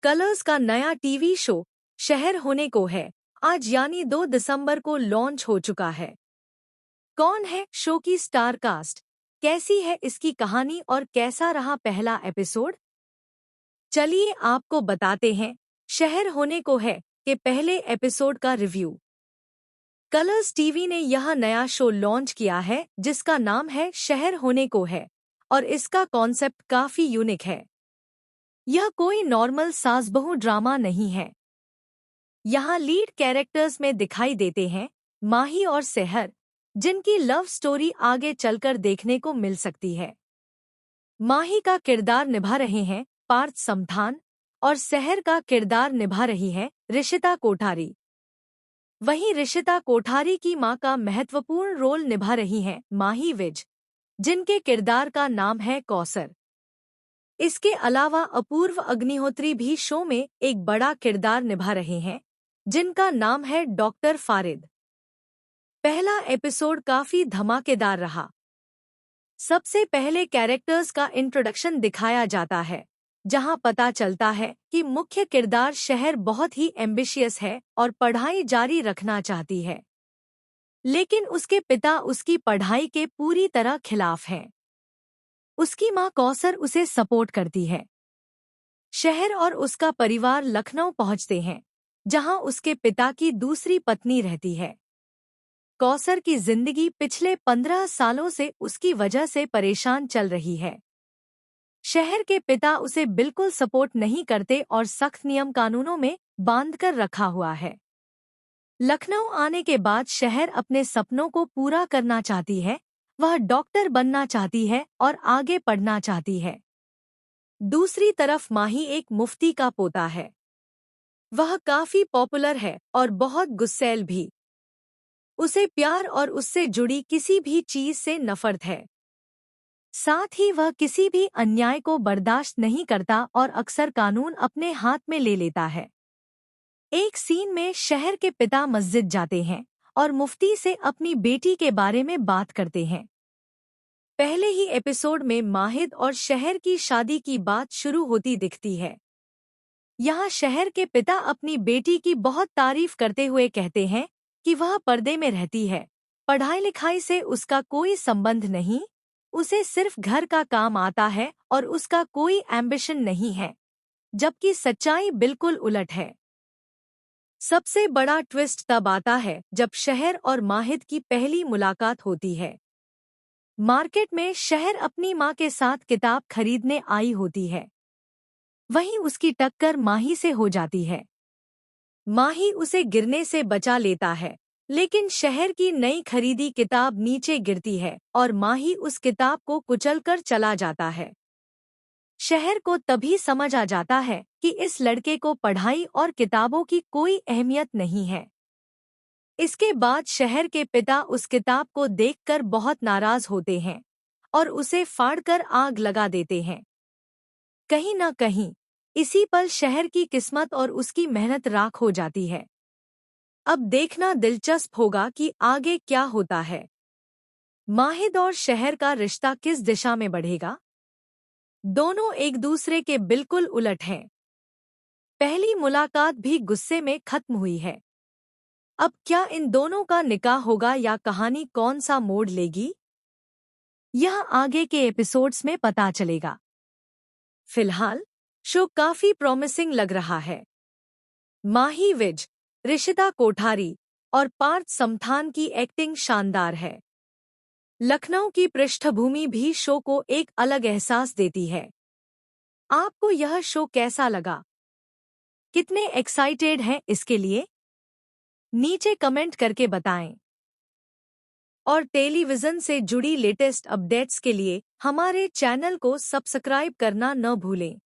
Colours का नया TV show शहर होने को है आज यानी 2 दिसंबर को लॉन्च हो चुका है। कौन है शो की स्टार कास्ट, कैसी है इसकी कहानी और कैसा रहा पहला एपिसोड? चलिए आपको बताते हैं शहर होने को है के पहले एपिसोड का रिव्यू। कलर्स टीवी ने यह नया शो लॉन्च किया है जिसका नाम है शहर होने को है और इसका कॉन्सेप्ट काफी यूनिक है। यह कोई नॉर्मल सास बहू ड्रामा नहीं है। यहाँ लीड कैरेक्टर्स में दिखाई देते हैं माही और सेहर, जिनकी लव स्टोरी आगे चलकर देखने को मिल सकती है। माही का किरदार निभा रहे हैं पार्थ समथान और सेहर का किरदार निभा रही है ऋषिता कोठारी। वहीं ऋषिता कोठारी की मां का महत्वपूर्ण रोल निभा रही हैं माही विज, जिनके किरदार का नाम है कौसर। इसके अलावा अपूर्व अग्निहोत्री भी शो में एक बड़ा किरदार निभा रहे हैं, जिनका नाम है डॉक्टर फारिद। पहला एपिसोड काफी धमाकेदार रहा। सबसे पहले कैरेक्टर्स का इंट्रोडक्शन दिखाया जाता है, जहां पता चलता है कि मुख्य किरदार शहर बहुत ही एम्बिशियस है और पढ़ाई जारी रखना चाहती है, लेकिन उसके पिता उसकी पढ़ाई के पूरी तरह खिलाफ हैं। उसकी मां कौसर उसे सपोर्ट करती है। शहर और उसका परिवार लखनऊ पहुंचते हैं, जहां उसके पिता की दूसरी पत्नी रहती है। कौसर की जिंदगी पिछले 15 सालों से उसकी वजह से परेशान चल रही है। शहर के पिता उसे बिल्कुल सपोर्ट नहीं करते और सख्त नियम कानूनों में बांधकर रखा हुआ है। लखनऊ आने के बाद शहर अपने सपनों को पूरा करना चाहती है। वह डॉक्टर बनना चाहती है और आगे पढ़ना चाहती है। दूसरी तरफ माही एक मुफ्ती का पोता है। वह काफी पॉपुलर है और बहुत गुस्सैल भी। उसे प्यार और उससे जुड़ी किसी भी चीज से नफरत है। साथ ही वह किसी भी अन्याय को बर्दाश्त नहीं करता और अक्सर कानून अपने हाथ में ले लेता है। एक सीन में शहर के पिता मस्जिद जाते हैं और मुफ्ती से अपनी बेटी के बारे में बात करते हैं। पहले ही एपिसोड में माहिद और शहर की शादी की बात शुरू होती दिखती है। यहाँ शहर के पिता अपनी बेटी की बहुत तारीफ करते हुए कहते हैं कि वह पर्दे में रहती है, पढ़ाई लिखाई से उसका कोई संबंध नहीं, उसे सिर्फ घर का काम आता है और उसका कोई एम्बिशन नहीं है, जबकि सच्चाई बिल्कुल उलट है। सबसे बड़ा ट्विस्ट तब आता है जब शहर और माहिद की पहली मुलाकात होती है। मार्केट में शहर अपनी मां के साथ किताब खरीदने आई होती है। वहीं उसकी टक्कर माही से हो जाती है। माही उसे गिरने से बचा लेता है, लेकिन शहर की नई खरीदी किताब नीचे गिरती है और माही उस किताब को कुचलकर चला जाता है। शहर को तभी समझ आ जाता है कि इस लड़के को पढ़ाई और किताबों की कोई अहमियत नहीं है। इसके बाद शहर के पिता उस किताब को देखकर बहुत नाराज होते हैं और उसे फाड़कर आग लगा देते हैं। कहीं न कहीं इसी पल शहर की किस्मत और उसकी मेहनत राख हो जाती है। अब देखना दिलचस्प होगा कि आगे क्या होता है। माहिद और शहर का रिश्ता किस दिशा में बढ़ेगा? दोनों एक दूसरे के बिल्कुल उलट हैं। पहली मुलाकात भी गुस्से में खत्म हुई है। अब क्या इन दोनों का निकाह होगा या कहानी कौन सा मोड़ लेगी? यह आगे के एपिसोड्स में पता चलेगा। फिलहाल शो काफी प्रॉमिसिंग लग रहा है। माही विज, ऋषिता कोठारी और पार्थ समथान की एक्टिंग शानदार है। लखनऊ की पृष्ठभूमि भी शो को एक अलग एहसास देती है। आपको यह शो कैसा लगा? कितने एक्साइटेड हैं इसके लिए? नीचे कमेंट करके बताएं। और टेलीविजन से जुड़ी लेटेस्ट अपडेट्स के लिए हमारे चैनल को सब्सक्राइब करना न भूलें।